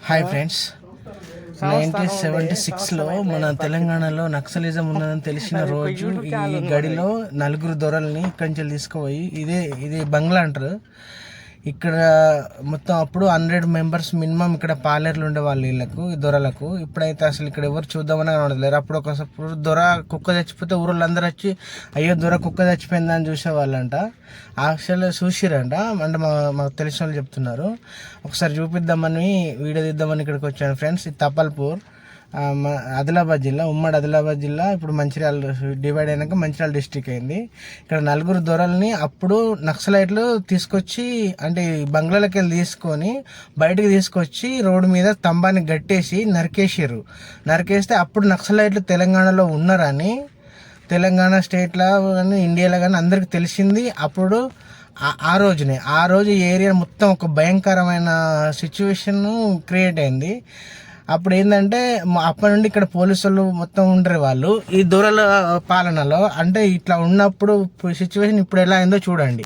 Hi friends, 1976లో మన తెలంగాణలో naxalism ఉన్నదని తెలిసిన రోజు ఈ గడిలో నలుగురు దొరల్ని ఇక్కడి నుంచి తీసుకుపోయి ఇదే బంగ్లా అంటారు. ఇక్కడ మొత్తం అప్పుడు 100 మెంబర్స్ మినిమం ఇక్కడ పాలేర్లు ఉండేవాళ్ళు వీళ్ళకు, ఈ దొరలకు. ఇప్పుడైతే అసలు ఇక్కడ ఎవరు చూద్దామని కనబడలేరు. అప్పుడు ఒకసారి దొర కుక్క చచ్చిపోతే ఊరోళ్ళందరూ వచ్చి అయ్యో దొర కుక్క చచ్చిపోయిందని చూసేవాళ్ళంట. యాక్చువల్గా చూసిరంట, అంటే మాకు తెలిసిన వాళ్ళు చెప్తున్నారు. ఒకసారి చూపిద్దామని వీడియో తీద్దామని ఇక్కడికి వచ్చాను ఫ్రెండ్స్. ఇది తపల్పూర్, ఆదిలాబాద్ జిల్లా, ఉమ్మడి ఆదిలాబాద్ జిల్లా. ఇప్పుడు మంచిర్యాల డివైడ్ అయినాక మంచిర్యాల డిస్టిక్ అయింది. ఇక్కడ నలుగురు దొరల్ని అప్పుడు నక్సలైట్లు తీసుకొచ్చి, అంటే బంగ్లాలకి వెళ్ళి తీసుకొని బయటకు తీసుకొచ్చి రోడ్డు మీద స్తంభాన్ని గట్టేసి నరికేస్తే అప్పుడు నక్సలైట్లు తెలంగాణలో ఉన్నారని, తెలంగాణ స్టేట్లో కానీ ఇండియాలో కానీ అందరికీ తెలిసింది. అప్పుడు ఆ రోజు ఏరియా మొత్తం ఒక భయంకరమైన సిచ్యువేషన్ క్రియేట్ అయింది. అప్పుడు ఏంటంటే అప్పటి నుండి ఇక్కడ పోలీసులు మొత్తం ఉండరు వాళ్ళు ఈ దొరల పాలనలో. అంటే ఇట్లా ఉన్నప్పుడు సిచ్యువేషన్ ఇప్పుడు ఎలా అయిందో చూడండి.